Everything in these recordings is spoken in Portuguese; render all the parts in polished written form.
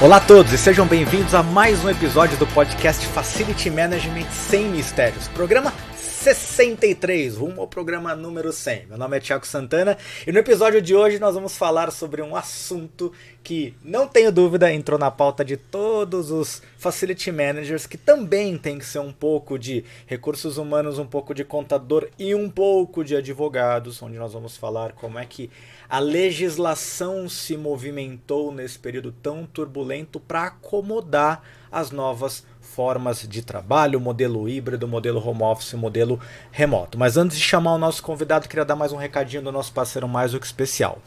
Olá a todos e sejam bem-vindos a mais um episódio do podcast Facility Management Sem Mistérios, programa 63, rumo ao programa número 100. Meu nome é Thiago Santana e no episódio de hoje nós vamos falar sobre um assunto que, não tenho dúvida, entrou na pauta de todos os Facility Managers, que também tem que ser um pouco de recursos humanos, um pouco de contador e um pouco de advogados, onde nós vamos falar como é que a legislação se movimentou nesse período tão turbulento para acomodar as novas formas de trabalho, modelo híbrido, modelo home office, modelo remoto. Mas antes de chamar o nosso convidado, queria dar mais um recadinho do nosso parceiro mais do que especial.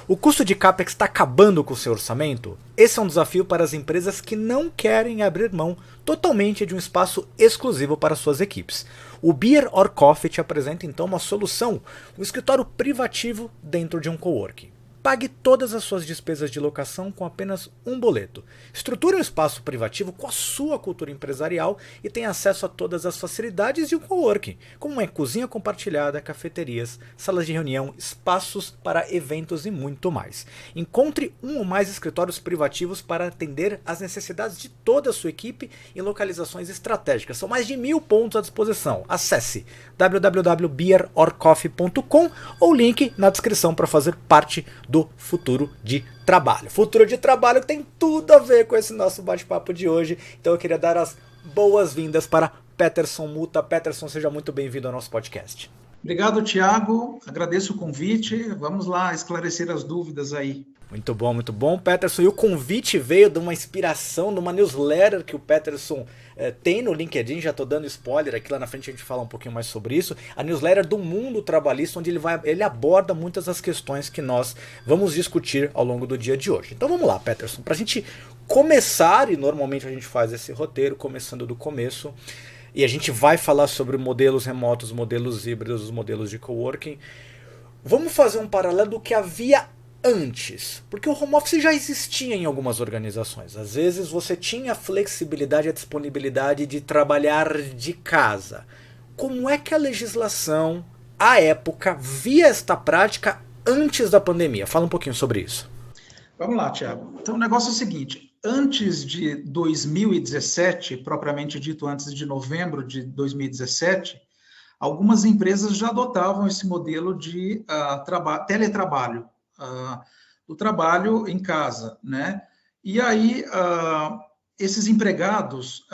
O custo de CAPEX está acabando com o seu orçamento? Esse é um desafio para as empresas que não querem abrir mão totalmente de um espaço exclusivo para suas equipes. O Beer or Coffee te apresenta então uma solução, um escritório privativo dentro de um coworking. Pague todas as suas despesas de locação com apenas um boleto. Estruture um espaço privativo com a sua cultura empresarial e tenha acesso a todas as facilidades de um coworking, como uma cozinha compartilhada, cafeterias, salas de reunião, espaços para eventos e muito mais. Encontre um ou mais escritórios privativos para atender às necessidades de toda a sua equipe em localizações estratégicas. São mais de 1000 pontos à disposição. Acesse www.beerorcoffee.com ou link na descrição para fazer parte do Futuro de Trabalho. Futuro de Trabalho que tem tudo a ver com esse nosso bate-papo de hoje. Então eu queria dar as boas-vindas para Peterson Muta. Peterson, seja muito bem-vindo ao nosso podcast. Obrigado, Thiago. Agradeço o convite. Vamos lá esclarecer as dúvidas aí. Muito bom, Peterson. E o convite veio de uma inspiração, de uma newsletter que o Peterson tem no LinkedIn. Já estou dando spoiler aqui, lá na frente a gente fala um pouquinho mais sobre isso. A newsletter do Mundo Trabalhista, onde ele aborda muitas das questões que nós vamos discutir ao longo do dia de hoje. Então vamos lá, Peterson, para a gente começar, e normalmente a gente faz esse roteiro começando do começo, e a gente vai falar sobre modelos remotos, modelos híbridos, os modelos de coworking. Vamos fazer um paralelo do que havia antes, porque o home office já existia em algumas organizações. Às vezes você tinha a flexibilidade e a disponibilidade de trabalhar de casa. Como é que a legislação, à época, via esta prática antes da pandemia? Fala um pouquinho sobre isso. Vamos lá, Thiago. Então o negócio é o seguinte, antes de 2017, propriamente dito antes de novembro de 2017, algumas empresas já adotavam esse modelo de teletrabalho. Do trabalho em casa, né? E aí, esses empregados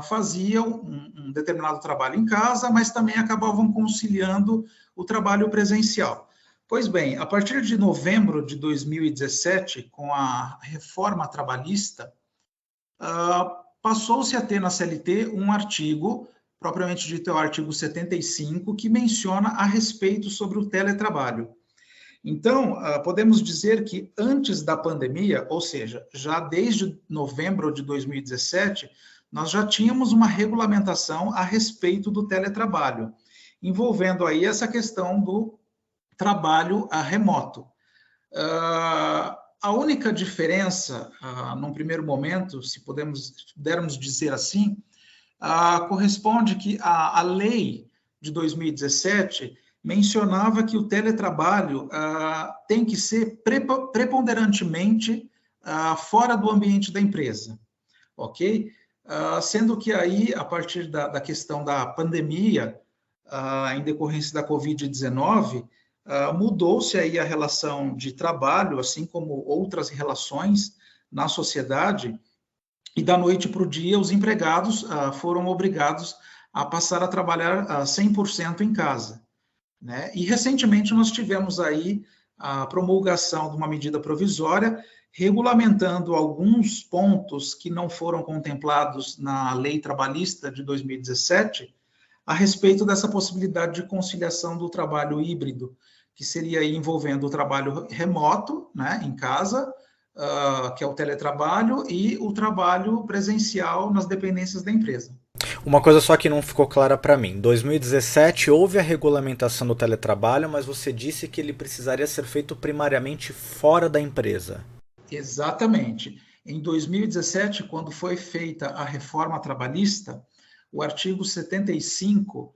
faziam um determinado trabalho em casa, mas também acabavam conciliando o trabalho presencial. Pois bem, a partir de novembro de 2017, com a reforma trabalhista, passou-se a ter na CLT um artigo, propriamente dito é o artigo 75, que menciona a respeito sobre o teletrabalho. Então, podemos dizer que antes da pandemia, ou seja, já desde novembro de 2017, nós já tínhamos uma regulamentação a respeito do teletrabalho, envolvendo aí essa questão do trabalho remoto. A única diferença, num primeiro momento, se pudermos dizer assim, corresponde que a lei de 2017 mencionava que o teletrabalho tem que ser preponderantemente fora do ambiente da empresa, ok? Sendo que aí, a partir da questão da pandemia, em decorrência da Covid-19, mudou-se aí a relação de trabalho, assim como outras relações na sociedade, e da noite para o dia os empregados foram obrigados a passar a trabalhar 100% em casa. Né? E recentemente nós tivemos aí a promulgação de uma medida provisória regulamentando alguns pontos que não foram contemplados na lei trabalhista de 2017 a respeito dessa possibilidade de conciliação do trabalho híbrido, que seria aí envolvendo o trabalho remoto, né, em casa, que é o teletrabalho, e o trabalho presencial nas dependências da empresa. Uma coisa só que não ficou clara para mim. Em 2017 houve a regulamentação do teletrabalho, mas você disse que ele precisaria ser feito primariamente fora da empresa. Exatamente. Em 2017, quando foi feita a reforma trabalhista, o artigo 75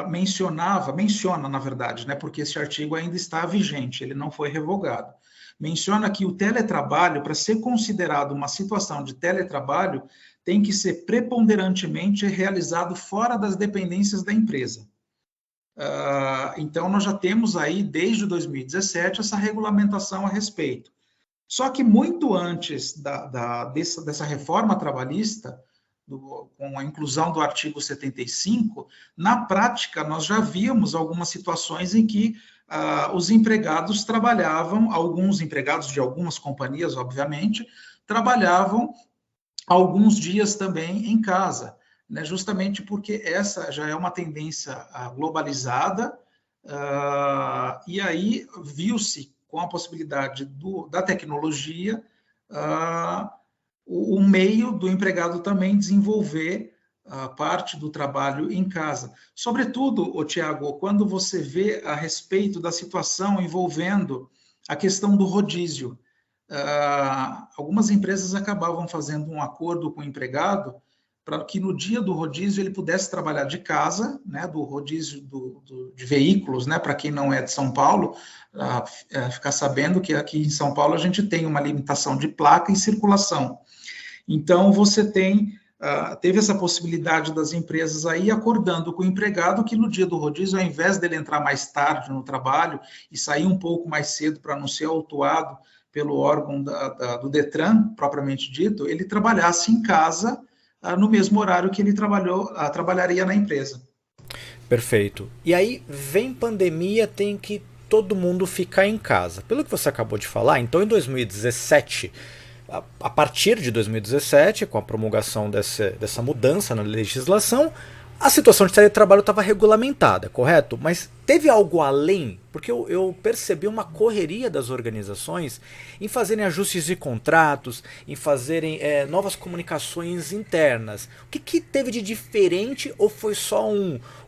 menciona, na verdade, né, porque esse artigo ainda está vigente, ele não foi revogado. menciona que o teletrabalho, para ser considerado uma situação de teletrabalho, tem que ser preponderantemente realizado fora das dependências da empresa. Então, nós já temos aí, desde 2017, essa regulamentação a respeito. Só que muito antes dessa reforma trabalhista, com a inclusão do artigo 75, na prática, nós já víamos algumas situações em que os empregados trabalhavam, alguns empregados de algumas companhias, obviamente, trabalhavam alguns dias também em casa, né? Justamente porque essa já é uma tendência globalizada, e aí viu-se com a possibilidade da tecnologia o meio do empregado também desenvolver parte do trabalho em casa. Sobretudo, Tiago, quando você vê a respeito da situação envolvendo a questão do rodízio. Algumas empresas acabavam fazendo um acordo com o empregado para que no dia do rodízio ele pudesse trabalhar de casa, né, do rodízio de veículos, né, para quem não é de São Paulo, ficar sabendo que aqui em São Paulo a gente tem uma limitação de placa e circulação. Então, você teve essa possibilidade das empresas aí acordando com o empregado que no dia do rodízio, ao invés dele entrar mais tarde no trabalho e sair um pouco mais cedo para não ser autuado pelo órgão do Detran, propriamente dito, ele trabalhasse em casa no mesmo horário que ele trabalharia na empresa. Perfeito. E aí vem pandemia, tem que todo mundo ficar em casa. Pelo que você acabou de falar, então em 2017, a partir de 2017, com a promulgação dessa mudança na legislação, a situação de teletrabalho estava regulamentada, correto? Mas teve algo além? Porque eu percebi uma correria das organizações em fazerem ajustes de contratos, em fazerem novas comunicações internas. O que teve de diferente ou foi só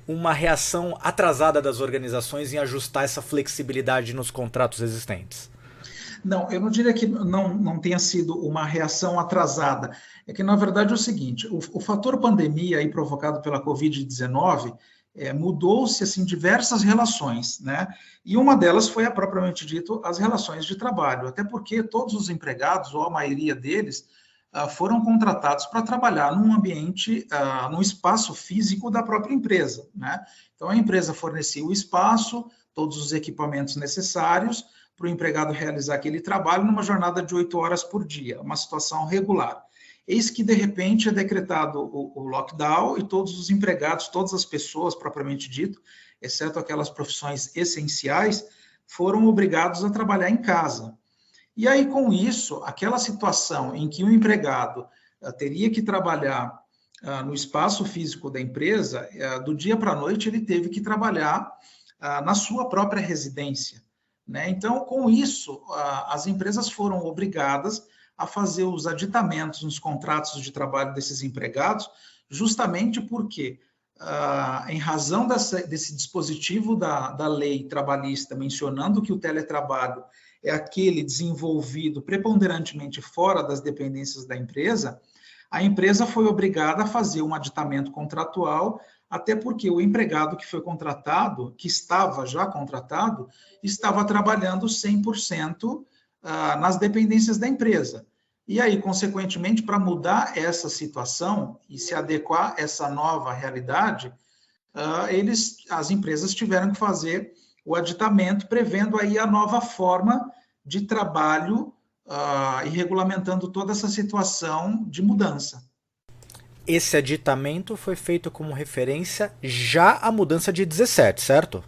uma reação atrasada das organizações em ajustar essa flexibilidade nos contratos existentes? Não, eu não diria que não tenha sido uma reação atrasada. É que, na verdade, é o seguinte, o fator pandemia aí provocado pela Covid-19 mudou-se assim, diversas relações, né? E uma delas foi, propriamente dito, as relações de trabalho, até porque todos os empregados, ou a maioria deles, foram contratados para trabalhar num ambiente, num espaço físico da própria empresa, né? Então, a empresa fornecia o espaço, todos os equipamentos necessários, para o empregado realizar aquele trabalho numa jornada de 8 horas por dia, uma situação regular. Eis que, de repente, é decretado o lockdown e todos os empregados, todas as pessoas, propriamente dito, exceto aquelas profissões essenciais, foram obrigados a trabalhar em casa. E aí, com isso, aquela situação em que o empregado teria que trabalhar no espaço físico da empresa, do dia para a noite ele teve que trabalhar na sua própria residência. Né? Então, com isso, as empresas foram obrigadas a fazer os aditamentos nos contratos de trabalho desses empregados, justamente porque, em razão desse dispositivo da lei trabalhista, mencionando que o teletrabalho é aquele desenvolvido preponderantemente fora das dependências da empresa, a empresa foi obrigada a fazer um aditamento contratual, até porque o empregado que foi contratado, que estava já contratado, estava trabalhando 100% nas dependências da empresa. E aí, consequentemente, para mudar essa situação e se adequar a essa nova realidade, as empresas tiveram que fazer o aditamento, prevendo aí a nova forma de trabalho e regulamentando toda essa situação de mudança. Esse aditamento foi feito como referência já à mudança de 17, certo?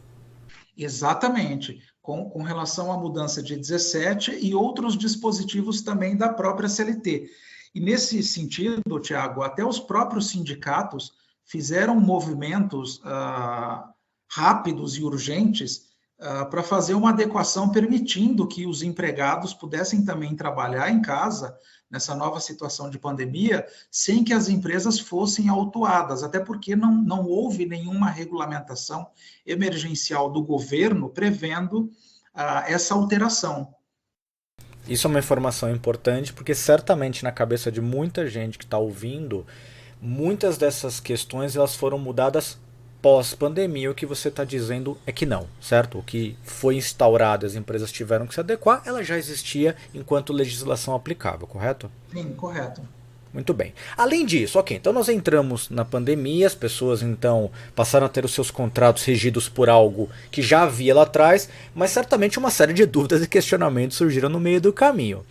Exatamente, com relação à mudança de 17 e outros dispositivos também da própria CLT. E nesse sentido, Tiago, até os próprios sindicatos fizeram movimentos rápidos e urgentes para fazer uma adequação permitindo que os empregados pudessem também trabalhar em casa nessa nova situação de pandemia, sem que as empresas fossem autuadas, até porque não houve nenhuma regulamentação emergencial do governo prevendo essa alteração. Isso é uma informação importante, porque certamente na cabeça de muita gente que está ouvindo, muitas dessas questões elas foram mudadas pós-pandemia, o que você está dizendo é que não, certo? O que foi instaurado, as empresas tiveram que se adequar, ela já existia enquanto legislação aplicável, correto? Sim, correto. Muito bem. Além disso, ok, então nós entramos na pandemia, as pessoas então passaram a ter os seus contratos regidos por algo que já havia lá atrás, mas certamente uma série de dúvidas e questionamentos surgiram no meio do caminho.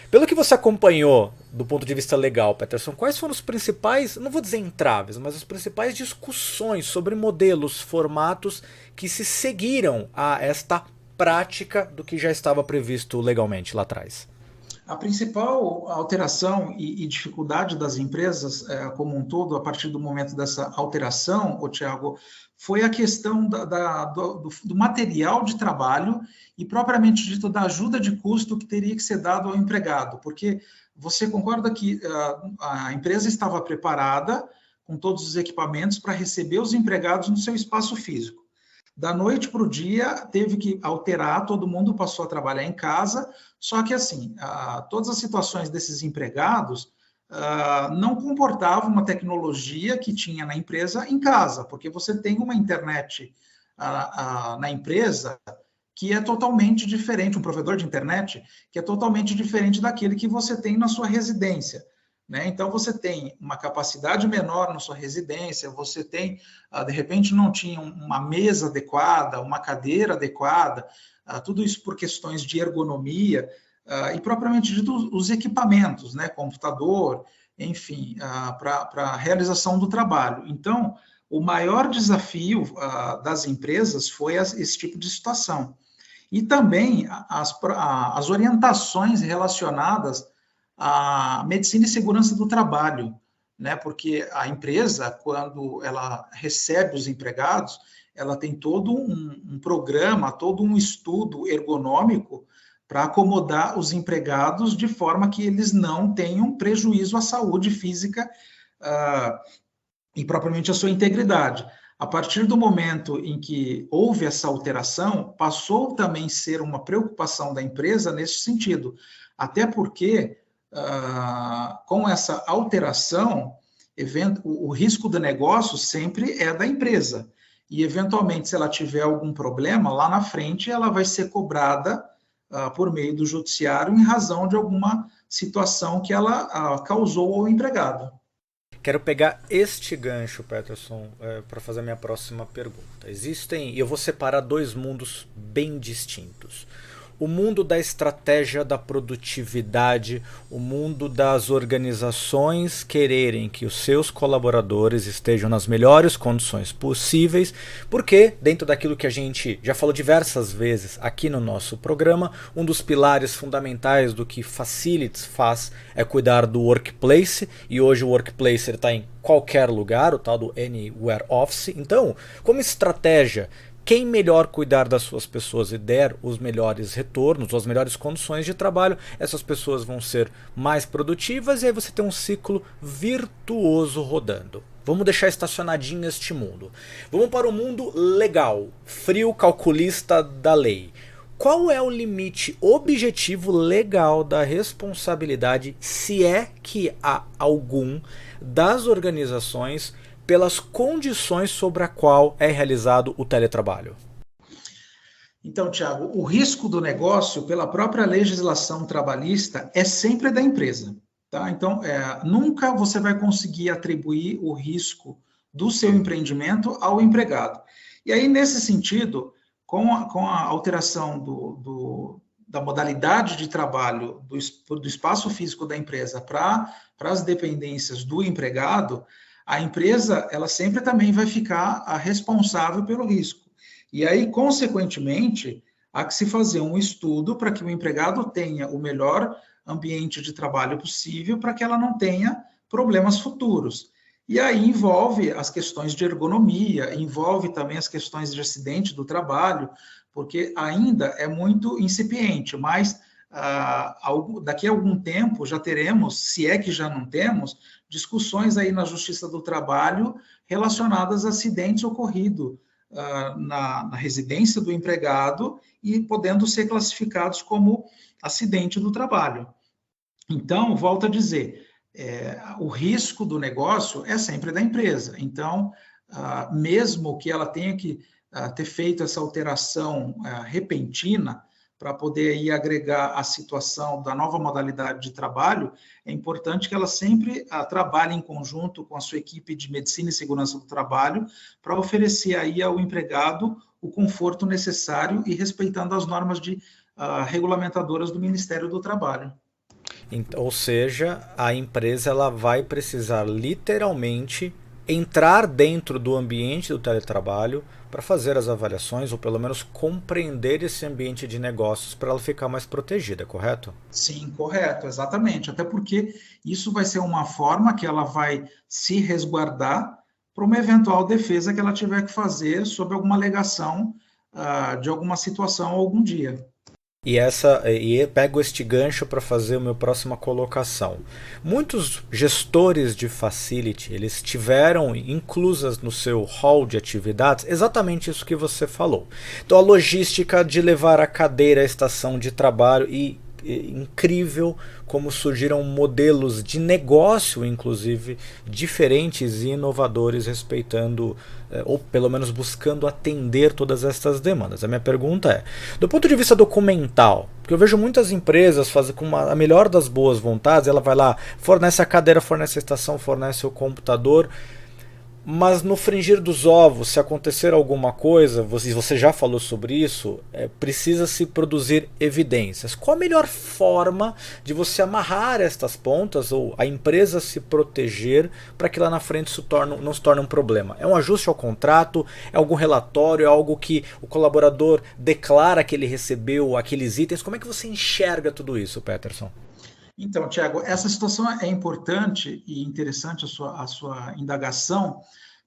Pelo que você acompanhou do ponto de vista legal, Peterson, quais foram os principais, não vou dizer entraves, mas as principais discussões sobre modelos, formatos que se seguiram a esta prática do que já estava previsto legalmente lá atrás? A principal alteração e dificuldade das empresas como um todo, a partir do momento dessa alteração, Tiago, foi a questão do material de trabalho e, propriamente dito, da ajuda de custo que teria que ser dado ao empregado, porque você concorda que a empresa estava preparada com todos os equipamentos para receber os empregados no seu espaço físico. Da noite para o dia, teve que alterar, todo mundo passou a trabalhar em casa, só que, assim, todas as situações desses empregados não comportavam uma tecnologia que tinha na empresa em casa, porque você tem uma internet na empresa que é totalmente diferente, um provedor de internet que é totalmente diferente daquele que você tem na sua residência. Né? Então, você tem uma capacidade menor na sua residência, você tem, de repente, não tinha uma mesa adequada, uma cadeira adequada, tudo isso por questões de ergonomia e, propriamente dito, os equipamentos, né? Computador, enfim, para a realização do trabalho. Então, o maior desafio das empresas foi esse tipo de situação. E também as orientações relacionadas à medicina e segurança do trabalho, né? Porque a empresa, quando ela recebe os empregados, ela tem todo um programa, todo um estudo ergonômico para acomodar os empregados de forma que eles não tenham prejuízo à saúde física e propriamente à sua integridade. A partir do momento em que houve essa alteração, passou também a ser uma preocupação da empresa nesse sentido, até porque, com essa alteração, o risco do negócio sempre é da empresa, e eventualmente, se ela tiver algum problema, lá na frente ela vai ser cobrada por meio do judiciário em razão de alguma situação que ela causou ao empregado. Quero pegar este gancho, Peterson, para fazer a minha próxima pergunta. Existem, e eu vou separar dois mundos bem distintos. O mundo da estratégia da produtividade, o mundo das organizações quererem que os seus colaboradores estejam nas melhores condições possíveis, porque dentro daquilo que a gente já falou diversas vezes aqui no nosso programa, um dos pilares fundamentais do que Facilities faz é cuidar do workplace, e hoje o workplace está em qualquer lugar, o tal do Anywhere Office. Então, como estratégia, quem melhor cuidar das suas pessoas e der os melhores retornos, ou as melhores condições de trabalho, essas pessoas vão ser mais produtivas, e aí você tem um ciclo virtuoso rodando. Vamos deixar estacionadinho este mundo. Vamos para o mundo legal, frio calculista da lei. Qual é o limite objetivo legal da responsabilidade, se é que há algum, das organizações pelas condições sobre a qual é realizado o teletrabalho? Então, Tiago, o risco do negócio, pela própria legislação trabalhista, é sempre da empresa. Tá? Então, nunca você vai conseguir atribuir o risco do seu empreendimento ao empregado. E aí, nesse sentido, com a alteração da modalidade de trabalho do espaço físico da empresa para as dependências do empregado, a empresa ela sempre também vai ficar responsável pelo risco. E aí, consequentemente, há que se fazer um estudo para que o empregado tenha o melhor ambiente de trabalho possível para que ela não tenha problemas futuros. E aí envolve as questões de ergonomia, envolve também as questões de acidente do trabalho, porque ainda é muito incipiente, mas daqui a algum tempo já teremos, se é que já não temos, discussões aí na Justiça do Trabalho relacionadas a acidentes ocorridos na residência do empregado e podendo ser classificados como acidente do trabalho. Então, volto a dizer, o risco do negócio é sempre da empresa. Então, mesmo que ela tenha que ter feito essa alteração repentina para poder aí agregar a situação da nova modalidade de trabalho, é importante que ela sempre trabalhe em conjunto com a sua equipe de medicina e segurança do trabalho para oferecer aí ao empregado o conforto necessário e respeitando as normas regulamentadoras do Ministério do Trabalho. Ou seja, a empresa ela vai precisar literalmente entrar dentro do ambiente do teletrabalho para fazer as avaliações ou pelo menos compreender esse ambiente de negócios para ela ficar mais protegida, correto? Sim, correto, exatamente. Até porque isso vai ser uma forma que ela vai se resguardar para uma eventual defesa que ela tiver que fazer sobre alguma alegação de alguma situação algum dia. E pego este gancho para fazer a minha próxima colocação. Muitos gestores de facility, eles tiveram inclusas no seu hall de atividades exatamente isso que você falou. Então a logística de levar a cadeira à estação de trabalho incrível como surgiram modelos de negócio, inclusive, diferentes e inovadores, respeitando, ou pelo menos buscando atender todas estas demandas. A minha pergunta é, do ponto de vista documental, porque eu vejo muitas empresas fazem com a melhor das boas vontades, ela vai lá, fornece a cadeira, fornece a estação, fornece o computador, mas no frigir dos ovos, se acontecer alguma coisa, você já falou sobre isso, precisa se produzir evidências. Qual a melhor forma de você amarrar estas pontas ou a empresa se proteger para que lá na frente isso não se torne um problema? É um ajuste ao contrato? É algum relatório? É algo que o colaborador declara que ele recebeu aqueles itens? Como é que você enxerga tudo isso, Peterson? Então, Tiago, essa situação é importante e interessante a sua indagação,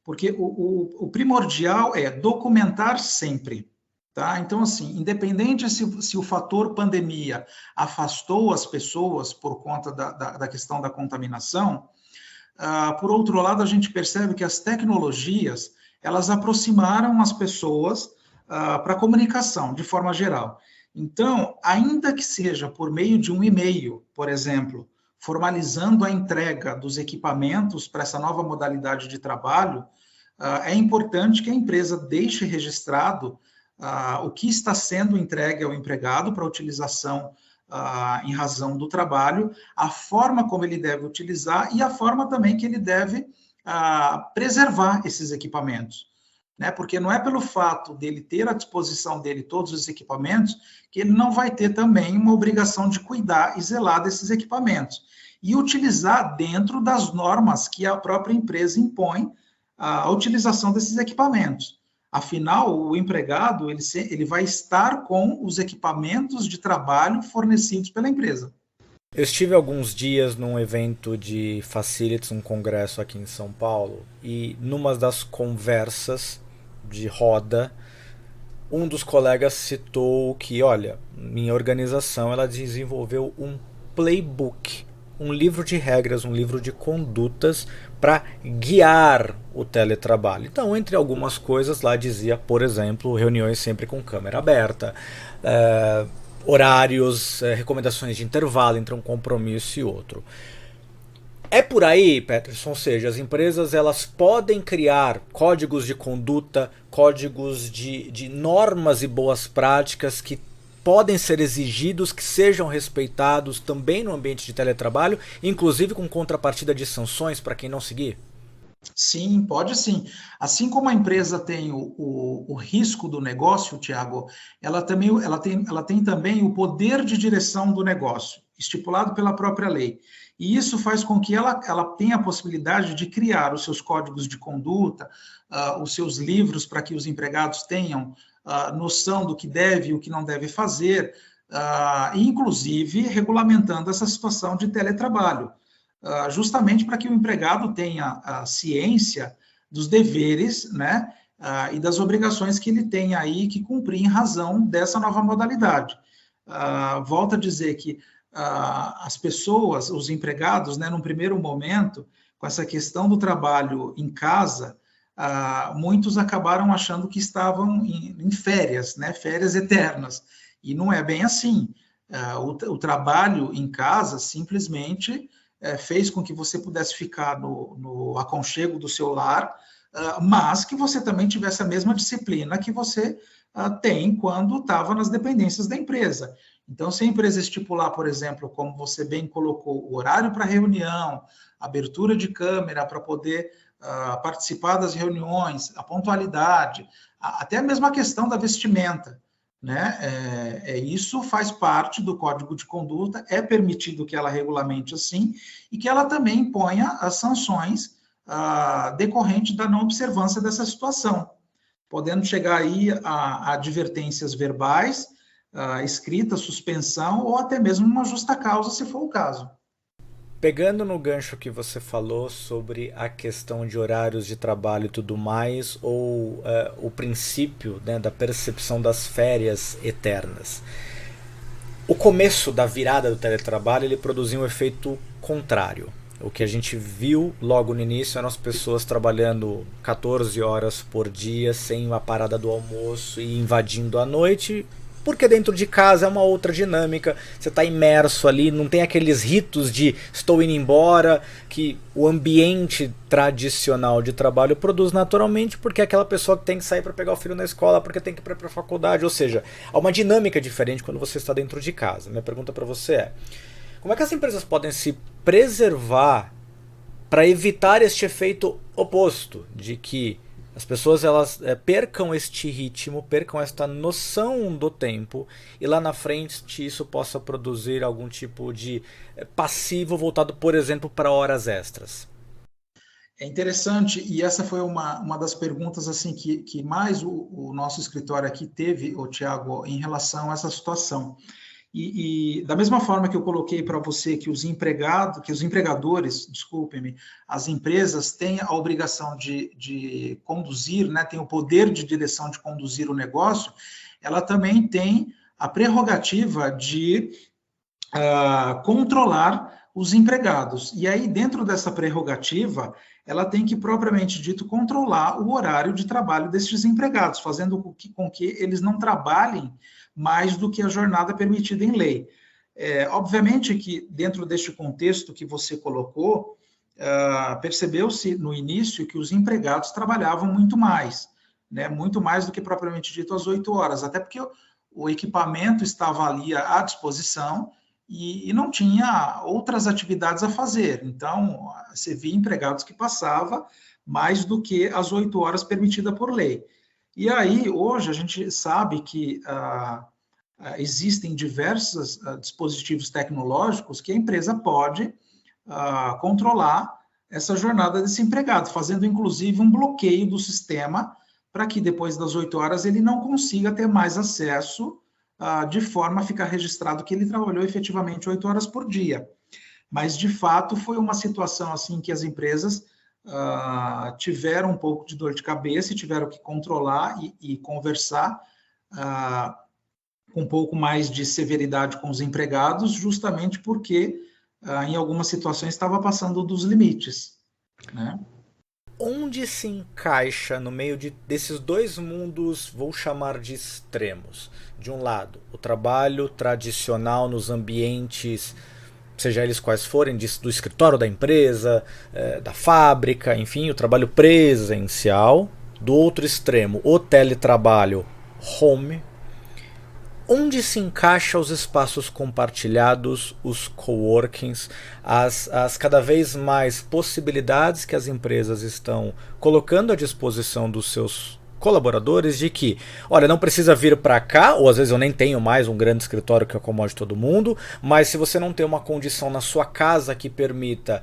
porque o primordial é documentar sempre. Tá? Então, assim, independente se o fator pandemia afastou as pessoas por conta da questão da contaminação, por outro lado, a gente percebe que as tecnologias, elas aproximaram as pessoas para a comunicação, de forma geral. Então, ainda que seja por meio de um e-mail, por exemplo, formalizando a entrega dos equipamentos para essa nova modalidade de trabalho, é importante que a empresa deixe registrado o que está sendo entregue ao empregado para utilização em razão do trabalho, a forma como ele deve utilizar e a forma também que ele deve preservar esses equipamentos. Né? Porque não é pelo fato dele ter à disposição dele todos os equipamentos que ele não vai ter também uma obrigação de cuidar e zelar desses equipamentos e utilizar dentro das normas que a própria empresa impõe a utilização desses equipamentos. Afinal, o empregado ele vai estar com os equipamentos de trabalho fornecidos pela empresa. Eu estive alguns dias num evento de Facilities, um congresso aqui em São Paulo, e numa das conversas de roda, um dos colegas citou que, olha, minha organização ela desenvolveu um playbook, um livro de regras, um livro de condutas para guiar o teletrabalho. Então, entre algumas coisas, lá dizia, por exemplo, reuniões sempre com câmera aberta, horários, recomendações de intervalo entre um compromisso e outro. É por aí, Peterson, ou seja, as empresas elas podem criar códigos de conduta, códigos de normas e boas práticas que podem ser exigidos, que sejam respeitados também no ambiente de teletrabalho, inclusive com contrapartida de sanções para quem não seguir? Sim, pode sim. Assim como a empresa tem o risco do negócio, Tiago, ela tem também o poder de direção do negócio, estipulado pela própria lei. E isso faz com que ela tenha a possibilidade de criar os seus códigos de conduta, os seus livros para que os empregados tenham noção do que deve e o que não deve fazer, inclusive regulamentando essa situação de teletrabalho, justamente para que o empregado tenha a ciência dos deveres, né, e das obrigações que ele tem aí que cumprir em razão dessa nova modalidade. Volto a dizer que as pessoas, os empregados, né, num primeiro momento, com essa questão do trabalho em casa, muitos acabaram achando que estavam em férias, né, férias eternas, e não é bem assim. O trabalho em casa simplesmente fez com que você pudesse ficar no aconchego do seu lar, mas que você também tivesse a mesma disciplina que você tem quando estava nas dependências da empresa. Então, se a empresa estipular, por exemplo, como você bem colocou, o horário para reunião, abertura de câmera para poder participar das reuniões, a pontualidade, até mesmo a questão da vestimenta, né? Isso faz parte do código de conduta, é permitido que ela regulamente assim, e que ela também imponha as sanções decorrentes da não observância dessa situação, podendo chegar aí a advertências verbais, escrita, suspensão, ou até mesmo uma justa causa, se for o caso. Pegando no gancho que você falou sobre a questão de horários de trabalho e tudo mais, ou o princípio, né, da percepção das férias eternas. O começo da virada do teletrabalho ele produziu um efeito contrário. O que a gente viu logo no início eram as pessoas trabalhando 14 horas por dia, sem uma parada do almoço e invadindo a noite, porque dentro de casa é uma outra dinâmica, você está imerso ali, não tem aqueles ritos de estou indo embora, que o ambiente tradicional de trabalho produz naturalmente, porque é aquela pessoa que tem que sair para pegar o filho na escola, porque tem que ir para a faculdade, ou seja, há uma dinâmica diferente quando você está dentro de casa. Minha pergunta para você é, como é que as empresas podem se preservar para evitar este efeito oposto, de que as pessoas elas percam este ritmo, percam esta noção do tempo e lá na frente isso possa produzir algum tipo de passivo voltado, por exemplo, para horas extras? É interessante, e essa foi uma das perguntas assim que mais o nosso escritório aqui teve, o Tiago, em relação a essa situação. E da mesma forma que eu coloquei para você que os empregadores, desculpem-me, as empresas têm a obrigação de conduzir, né, tem o poder de direção de conduzir o negócio, ela também tem a prerrogativa de controlar os empregados. E aí, dentro dessa prerrogativa, ela tem que, propriamente dito, controlar o horário de trabalho desses empregados, fazendo com que eles não trabalhem mais do que a jornada permitida em lei. Obviamente que, dentro deste contexto que você colocou, percebeu-se no início que os empregados trabalhavam muito mais, né? Muito mais do que propriamente dito às 8 horas, até porque o equipamento estava ali à disposição e não tinha outras atividades a fazer. Então, você via empregados que passavam mais do que as 8 horas permitidas por lei. E aí, hoje, a gente sabe que existem diversos dispositivos tecnológicos que a empresa pode controlar essa jornada desse empregado, fazendo, inclusive, um bloqueio do sistema para que, depois das 8 horas, ele não consiga ter mais acesso de forma a ficar registrado que ele trabalhou efetivamente 8 horas por dia. Mas, de fato, foi uma situação assim que as empresas tiveram um pouco de dor de cabeça e tiveram que controlar e conversar com um pouco mais de severidade com os empregados, justamente porque, em algumas situações, estava passando dos limites, né? Onde se encaixa no meio desses dois mundos, vou chamar de extremos? De um lado, o trabalho tradicional nos ambientes, seja eles quais forem, do escritório da empresa, da fábrica, enfim, o trabalho presencial. Do outro extremo, o teletrabalho home. Onde se encaixa os espaços compartilhados, os coworkings, as cada vez mais possibilidades que as empresas estão colocando à disposição dos seus colaboradores de que, olha, não precisa vir para cá, ou às vezes eu nem tenho mais um grande escritório que acomode todo mundo, mas se você não tem uma condição na sua casa que permita,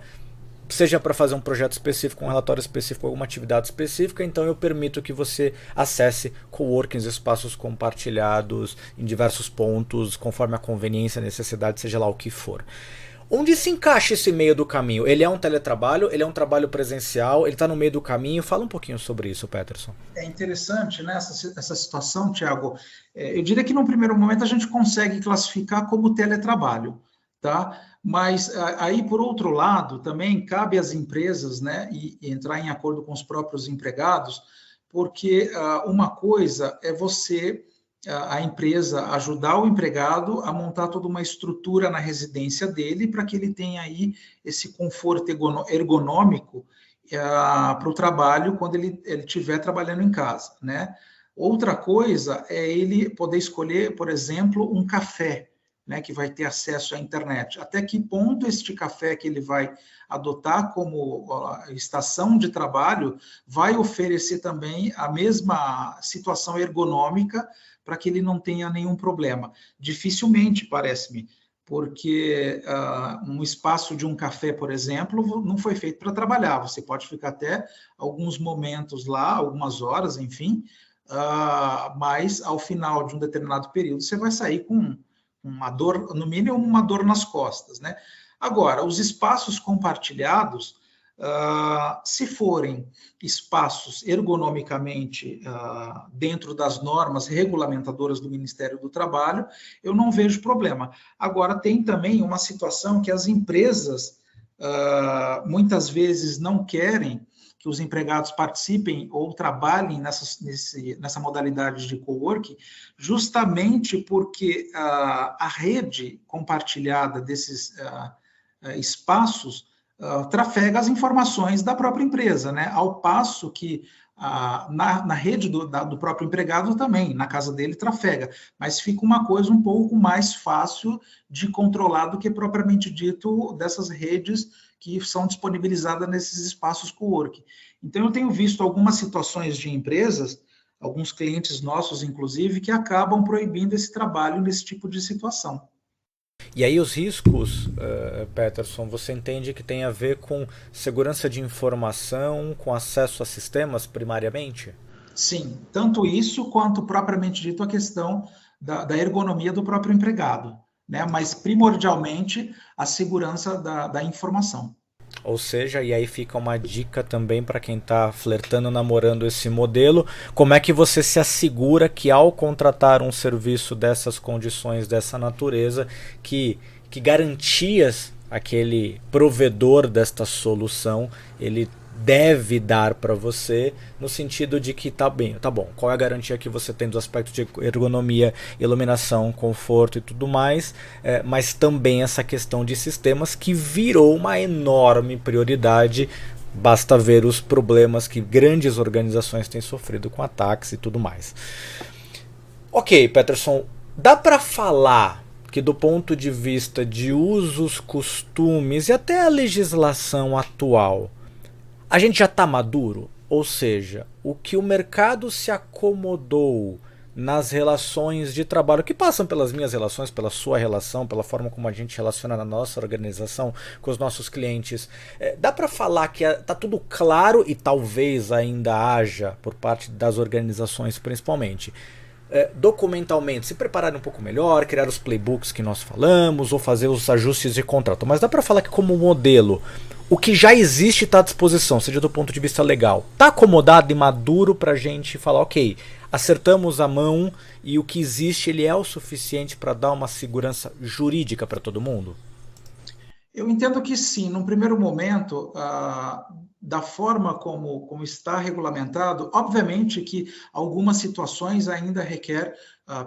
seja para fazer um projeto específico, um relatório específico, alguma atividade específica, então eu permito que você acesse coworkings, espaços compartilhados em diversos pontos, conforme a conveniência, a necessidade, seja lá o que for. Onde se encaixa esse meio do caminho? Ele é um teletrabalho? Ele é um trabalho presencial? Ele está no meio do caminho? Fala um pouquinho sobre isso, Peterson. É interessante, né, essa situação, Tiago. Eu diria que, num primeiro momento, a gente consegue classificar como teletrabalho, tá? Mas aí, por outro lado, também cabe às empresas, né, e entrar em acordo com os próprios empregados, porque uma coisa é a empresa ajudar o empregado a montar toda uma estrutura na residência dele para que ele tenha aí esse conforto ergonômico para o trabalho quando ele estiver trabalhando em casa, né? Outra coisa é ele poder escolher, por exemplo, um café, né, que vai ter acesso à internet. Até que ponto este café que ele vai adotar como estação de trabalho vai oferecer também a mesma situação ergonômica para que ele não tenha nenhum problema? Dificilmente, parece-me, porque um espaço de um café, por exemplo, não foi feito para trabalhar. Você pode ficar até alguns momentos lá, algumas horas, enfim, mas ao final de um determinado período você vai sair com uma dor, no mínimo uma dor nas costas, né? Agora, os espaços compartilhados, se forem espaços ergonomicamente dentro das normas regulamentadoras do Ministério do Trabalho, eu não vejo problema. Agora, tem também uma situação que as empresas muitas vezes não querem que os empregados participem ou trabalhem nessa modalidade de coworking, justamente porque a rede compartilhada desses espaços trafega as informações da própria empresa, né? Ao passo que na rede do próprio empregado também, na casa dele trafega, mas fica uma coisa um pouco mais fácil de controlar do que propriamente dito dessas redes que são disponibilizadas nesses espaços coworking. Então, eu tenho visto algumas situações de empresas, alguns clientes nossos, inclusive, que acabam proibindo esse trabalho nesse tipo de situação. E aí os riscos, Peterson, você entende que tem a ver com segurança de informação, com acesso a sistemas, primariamente? Sim, tanto isso quanto, propriamente dito, a questão da ergonomia do próprio empregado, né? Mas, primordialmente, a segurança da informação. Ou seja, e aí fica uma dica também para quem está flertando, namorando esse modelo, como é que você se assegura que ao contratar um serviço dessas condições, dessa natureza, que garantias aquele provedor desta solução ele deve dar para você, no sentido de que tá bom, qual é a garantia que você tem dos aspectos de ergonomia, iluminação, conforto e tudo mais, mas também essa questão de sistemas que virou uma enorme prioridade. Basta ver os problemas que grandes organizações têm sofrido com ataques e tudo mais. Ok, Peterson, dá para falar que do ponto de vista de usos, costumes e até a legislação atual, a gente já está maduro? Ou seja, o que o mercado se acomodou nas relações de trabalho, que passam pelas minhas relações, pela sua relação, pela forma como a gente relaciona na nossa organização com os nossos clientes, dá para falar que está tudo claro e talvez ainda haja, por parte das organizações principalmente, documentalmente se preparar um pouco melhor, criar os playbooks que nós falamos, ou fazer os ajustes de contrato. Mas dá para falar que como modelo, o que já existe está à disposição, seja do ponto de vista legal, está acomodado e maduro para a gente falar, ok, acertamos a mão e o que existe ele é o suficiente para dar uma segurança jurídica para todo mundo? Eu entendo que sim. Num primeiro momento, da forma como está regulamentado, obviamente que algumas situações ainda requer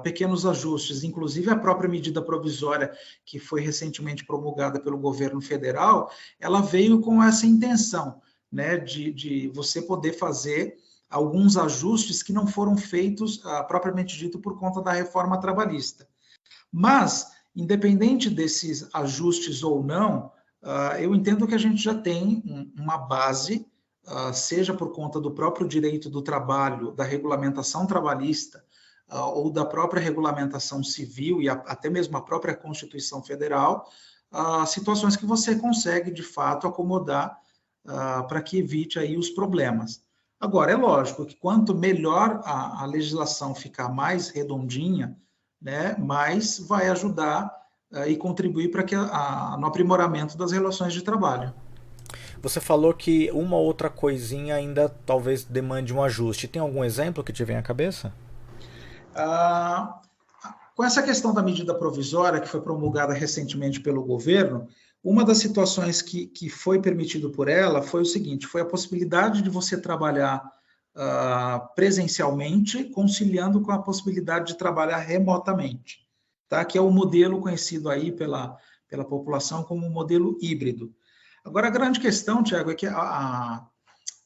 pequenos ajustes, inclusive a própria medida provisória que foi recentemente promulgada pelo governo federal, ela veio com essa intenção, né, de você poder fazer alguns ajustes que não foram feitos, propriamente dito, por conta da reforma trabalhista. Mas, independente desses ajustes ou não, eu entendo que a gente já tem uma base, seja por conta do próprio direito do trabalho, da regulamentação trabalhista, ou da própria regulamentação civil e até mesmo a própria Constituição Federal, situações que você consegue, de fato, acomodar para que evite aí os problemas. Agora, é lógico que quanto melhor a legislação ficar mais redondinha, né, mais vai ajudar e contribuir para que no aprimoramento das relações de trabalho. Você falou que uma outra coisinha ainda talvez demande um ajuste. Tem algum exemplo que te vem à cabeça? Com essa questão da medida provisória que foi promulgada recentemente pelo governo, uma das situações que foi permitido por ela foi o seguinte, foi a possibilidade de você trabalhar presencialmente, conciliando com a possibilidade de trabalhar remotamente, tá? Que é o modelo conhecido aí pela população como modelo híbrido. Agora, a grande questão, Tiago, é que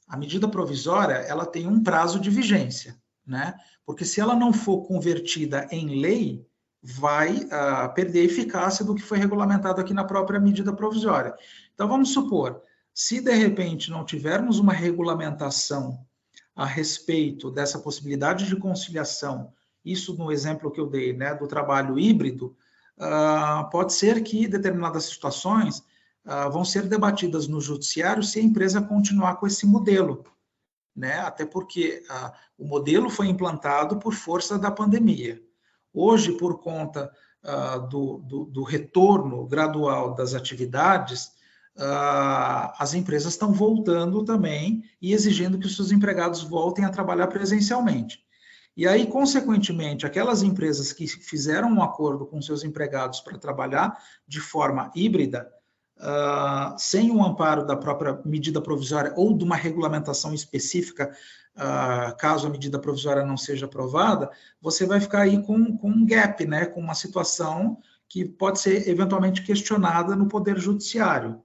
a medida provisória ela tem um prazo de vigência, né? Porque se ela não for convertida em lei, vai perder a eficácia do que foi regulamentado aqui na própria medida provisória. Então, vamos supor, se de repente não tivermos uma regulamentação a respeito dessa possibilidade de conciliação, isso no exemplo que eu dei, né, do trabalho híbrido, pode ser que determinadas situações vão ser debatidas no judiciário se a empresa continuar com esse modelo, né? Até porque o modelo foi implantado por força da pandemia. Hoje, por conta do retorno gradual das atividades, as empresas estão voltando também e exigindo que os seus empregados voltem a trabalhar presencialmente. E aí, consequentemente, aquelas empresas que fizeram um acordo com seus empregados para trabalhar de forma híbrida, sem o amparo da própria medida provisória ou de uma regulamentação específica, caso a medida provisória não seja aprovada, você vai ficar aí com um gap, né, com uma situação que pode ser eventualmente questionada no Poder Judiciário.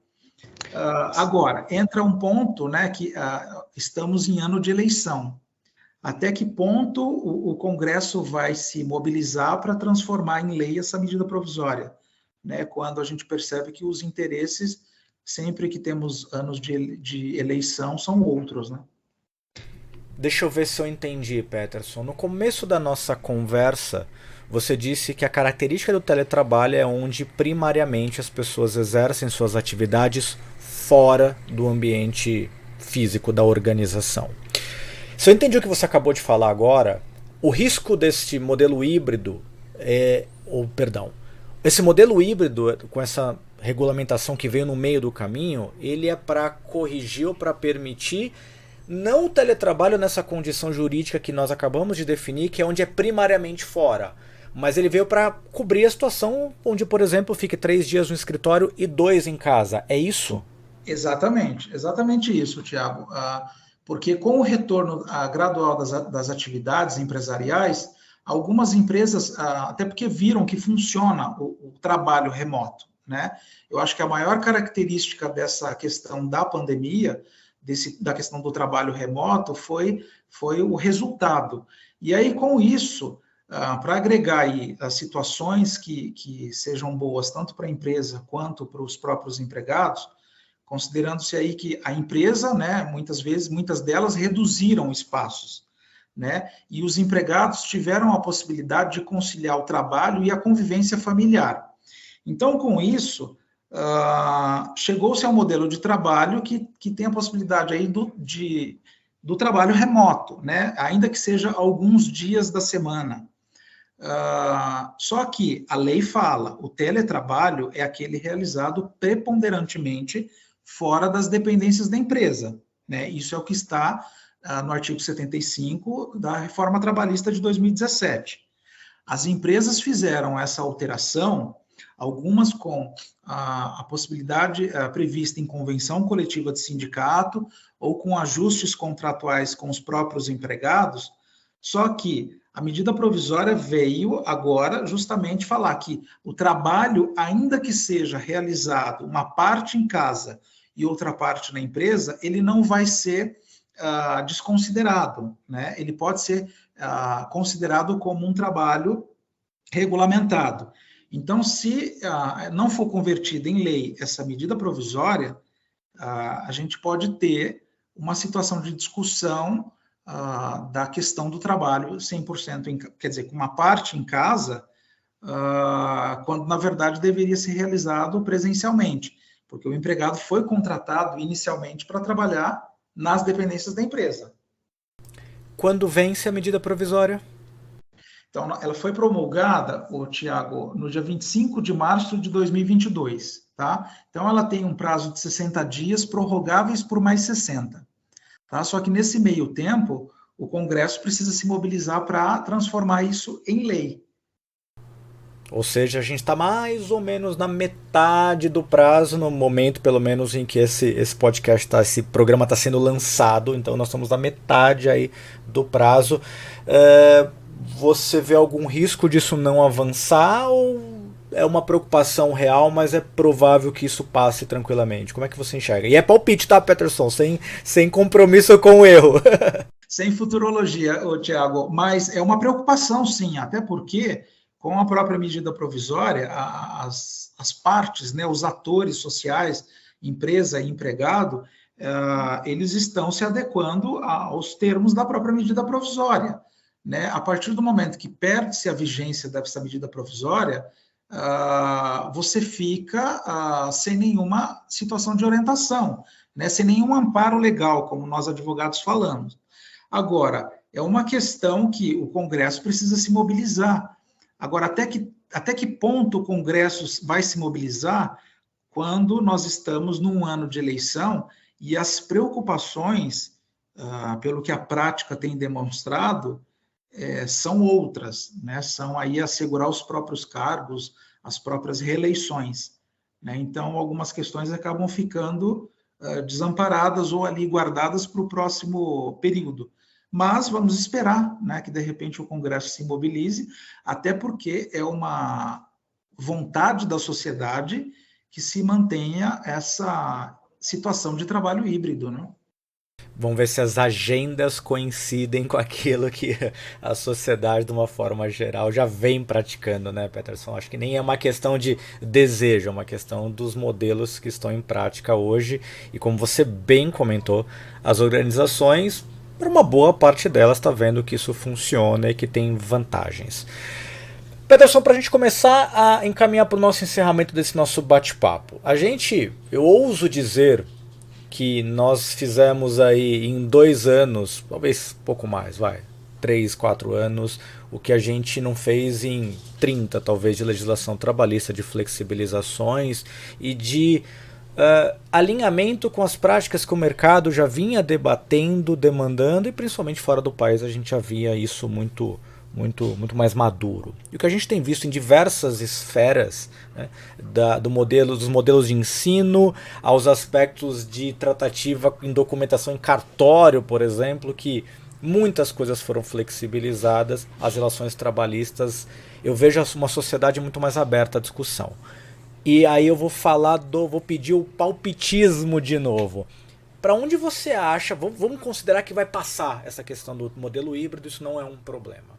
Agora, entra um ponto, né, que estamos em ano de eleição. Até que ponto o Congresso vai se mobilizar para transformar em lei essa medida provisória? Né, quando a gente percebe que os interesses, sempre que temos anos de eleição, são outros, né? Deixa eu ver se eu entendi, Peterson. No começo da nossa conversa, você disse que a característica do teletrabalho é onde primariamente as pessoas exercem suas atividades fora do ambiente físico da organização. Se eu entendi o que você acabou de falar agora, o risco deste modelo híbrido esse modelo híbrido, com essa regulamentação que veio no meio do caminho, ele é para corrigir ou para permitir não o teletrabalho nessa condição jurídica que nós acabamos de definir, que é onde é primariamente fora, mas ele veio para cobrir a situação onde, por exemplo, fique 3 dias no escritório e 2 em casa. É isso? Exatamente isso, Tiago. Porque com o retorno gradual das atividades empresariais, algumas empresas, até porque viram que funciona o trabalho remoto, né? Eu acho que a maior característica dessa questão da pandemia, da questão do trabalho remoto, foi o resultado. E aí, com isso, para agregar aí as situações que sejam boas tanto para a empresa quanto para os próprios empregados, considerando-se aí que a empresa, né, muitas delas reduziram espaços, né, e os empregados tiveram a possibilidade de conciliar o trabalho e a convivência familiar. Então, com isso, chegou-se a um modelo de trabalho que tem a possibilidade aí do trabalho remoto, né, ainda que seja alguns dias da semana. Só que a lei fala, o teletrabalho é aquele realizado preponderantemente fora das dependências da empresa, né? Isso é o que está no artigo 75 da Reforma Trabalhista de 2017. As empresas fizeram essa alteração, algumas com a possibilidade prevista em convenção coletiva de sindicato ou com ajustes contratuais com os próprios empregados, só que a medida provisória veio agora justamente falar que o trabalho, ainda que seja realizado uma parte em casa e outra parte na empresa, ele não vai ser desconsiderado, né? Ele pode ser considerado como um trabalho regulamentado. Então, se não for convertida em lei essa medida provisória, a gente pode ter uma situação de discussão da questão do trabalho 100%, quer dizer, com uma parte em casa, quando, na verdade, deveria ser realizado presencialmente, porque o empregado foi contratado inicialmente para trabalhar nas dependências da empresa. Quando vence a medida provisória? Então, ela foi promulgada, Tiago, no dia 25 de março de 2022, tá? Então, ela tem um prazo de 60 dias, prorrogáveis por mais 60. Tá? Só que nesse meio tempo, o Congresso precisa se mobilizar para transformar isso em lei. Ou seja, a gente está mais ou menos na metade do prazo, no momento, pelo menos, em que esse podcast, esse programa está sendo lançado. Então, nós estamos na metade aí do prazo. Você vê algum risco disso não avançar ou é uma preocupação real, mas é provável que isso passe tranquilamente? Como é que você enxerga? E é palpite, tá, Peterson? Sem compromisso com o erro. Sem futurologia, Tiago, mas é uma preocupação, sim, até porque, com a própria medida provisória, as partes, né, os atores sociais, empresa e empregado, eles estão se adequando aos termos da própria medida provisória. Né? A partir do momento que perde-se a vigência dessa medida provisória, você fica sem nenhuma situação de orientação, né? Sem nenhum amparo legal, como nós advogados falamos. Agora, é uma questão que o Congresso precisa se mobilizar. Agora, até que ponto o Congresso vai se mobilizar quando nós estamos num ano de eleição e as preocupações, pelo que a prática tem demonstrado, são outras, né? São aí assegurar os próprios cargos, as próprias reeleições. Né? Então, algumas questões acabam ficando desamparadas ou ali guardadas para o próximo período. Mas vamos esperar, né, que de repente o Congresso se mobilize, até porque é uma vontade da sociedade que se mantenha essa situação de trabalho híbrido, né? Vamos ver se as agendas coincidem com aquilo que a sociedade, de uma forma geral, já vem praticando, né, Peterson? Acho que nem é uma questão de desejo, é uma questão dos modelos que estão em prática hoje. E como você bem comentou, as organizações, por uma boa parte delas, está vendo que isso funciona e que tem vantagens. Peterson, para a gente começar a encaminhar para o nosso encerramento desse nosso bate-papo, eu ouso dizer que nós fizemos aí em 2 anos, talvez pouco mais, 3, 4 anos, o que a gente não fez em 30, talvez, de legislação trabalhista, de flexibilizações e de alinhamento com as práticas que o mercado já vinha debatendo, demandando, e principalmente fora do país a gente já via isso muito mais maduro. E o que a gente tem visto em diversas esferas, né, dos modelos de ensino, aos aspectos de tratativa em documentação em cartório, por exemplo, que muitas coisas foram flexibilizadas, as relações trabalhistas, eu vejo uma sociedade muito mais aberta à discussão. E aí eu vou pedir o palpitismo de novo. Para onde você acha, vamos considerar que vai passar essa questão do modelo híbrido, isso não é um problema.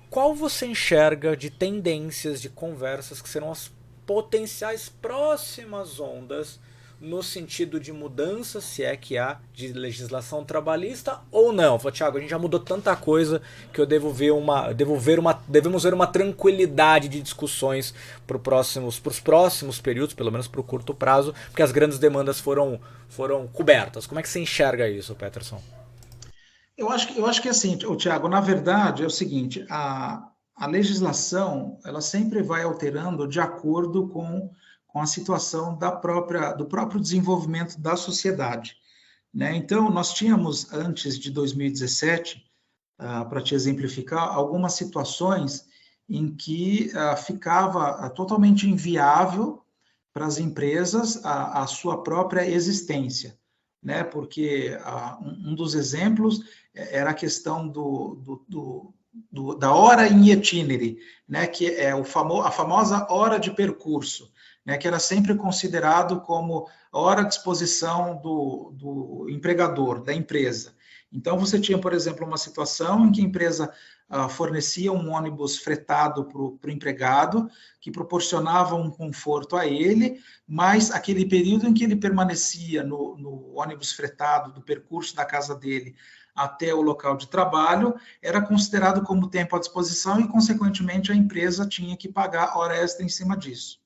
Qual você enxerga de tendências, de conversas que serão as potenciais próximas ondas no sentido de mudança, se é que há, de legislação trabalhista ou não? Falei, Thiago, a gente já mudou tanta coisa que devemos ver uma tranquilidade de discussões para os próximos períodos, pelo menos para o curto prazo, porque as grandes demandas foram cobertas. Como é que você enxerga isso, Peterson? Eu acho que assim, Tiago, na verdade é o seguinte, a legislação ela sempre vai alterando de acordo com a situação do próprio desenvolvimento da sociedade. Né? Então, nós tínhamos, antes de 2017, para te exemplificar, algumas situações em que ficava totalmente inviável para as empresas a sua própria existência. Né? Porque um dos exemplos era a questão da hora in itinere, né? Que é a famosa hora de percurso, né? Que era sempre considerado como a hora de disposição do empregador, da empresa. Então, você tinha, por exemplo, uma situação em que a empresa fornecia um ônibus fretado para o empregado, que proporcionava um conforto a ele, mas aquele período em que ele permanecia no ônibus fretado, do percurso da casa dele até o local de trabalho, era considerado como tempo à disposição e, consequentemente, a empresa tinha que pagar hora extra em cima disso.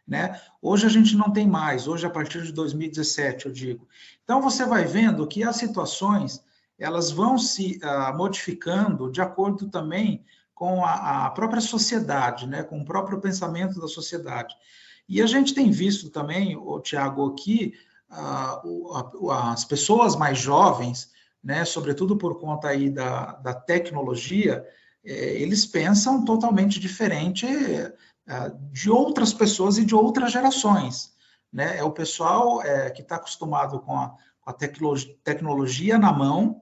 Né? Hoje a gente não tem mais, hoje a partir de 2017, eu digo. Então, você vai vendo que as situações elas vão se modificando de acordo também com a própria sociedade, né? Com o próprio pensamento da sociedade. E a gente tem visto também, Tiago, que as pessoas mais jovens, né, sobretudo por conta aí da tecnologia, eles pensam totalmente diferente de outras pessoas e de outras gerações. Né? É o pessoal que está acostumado com a tecnologia na mão,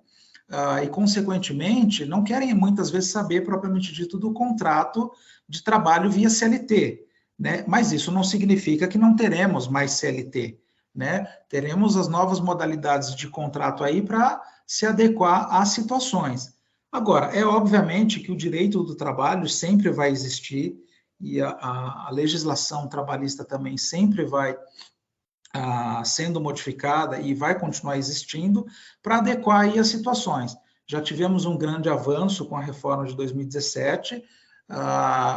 e, consequentemente, não querem muitas vezes saber, propriamente dito, do contrato de trabalho via CLT. né? Mas isso não significa que não teremos mais CLT, né? Teremos as novas modalidades de contrato aí para se adequar às situações. Agora, é obviamente que o direito do trabalho sempre vai existir e a legislação trabalhista também sempre vai sendo modificada e vai continuar existindo para adequar aí as situações. Já tivemos um grande avanço com a reforma de 2017,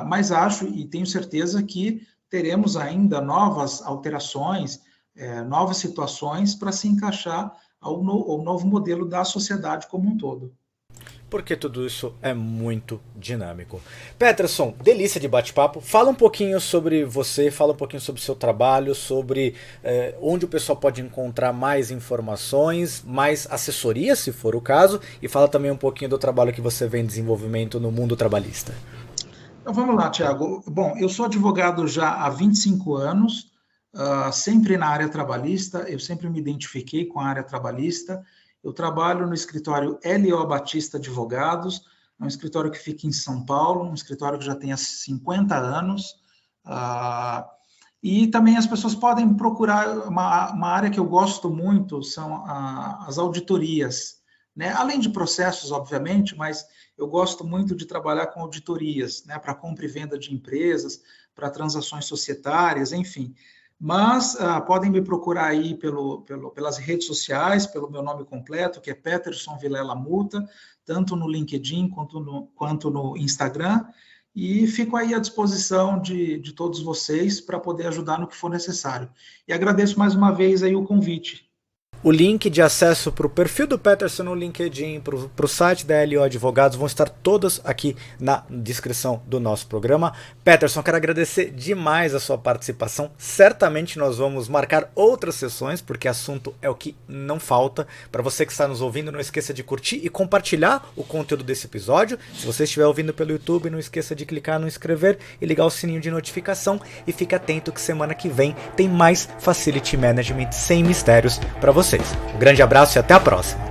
mas acho e tenho certeza que teremos ainda novas alterações, novas situações para se encaixar ao novo modelo da sociedade como um todo. Porque tudo isso é muito dinâmico. Peterson, delícia de bate-papo. Fala um pouquinho sobre você, fala um pouquinho sobre o seu trabalho, sobre onde o pessoal pode encontrar mais informações, mais assessoria, se for o caso, e fala também um pouquinho do trabalho que você vem em desenvolvimento no mundo trabalhista. Então vamos lá, Tiago. Bom, eu sou advogado já há 25 anos, sempre na área trabalhista, eu sempre me identifiquei com a área trabalhista. Eu trabalho no escritório L.O. Batista Advogados, é um escritório que fica em São Paulo, um escritório que já tem há 50 anos, e também as pessoas podem procurar uma área que eu gosto muito, são as auditorias, né? Além de processos, obviamente, mas eu gosto muito de trabalhar com auditorias, né? Para compra e venda de empresas, para transações societárias, enfim. Mas podem me procurar aí pelas redes sociais, pelo meu nome completo, que é Peterson Vilela Muta, tanto no LinkedIn quanto no Instagram, e fico aí à disposição de todos vocês para poder ajudar no que for necessário. E agradeço mais uma vez aí o convite. O link de acesso para o perfil do Peterson no LinkedIn, para o site da LO Advogados, vão estar todas aqui na descrição do nosso programa. Peterson, quero agradecer demais a sua participação. Certamente nós vamos marcar outras sessões, porque assunto é o que não falta. Para você que está nos ouvindo, não esqueça de curtir e compartilhar o conteúdo desse episódio. Se você estiver ouvindo pelo YouTube, não esqueça de clicar no inscrever e ligar o sininho de notificação. E fique atento que semana que vem tem mais Facility Management sem mistérios para você. Um grande abraço e até a próxima!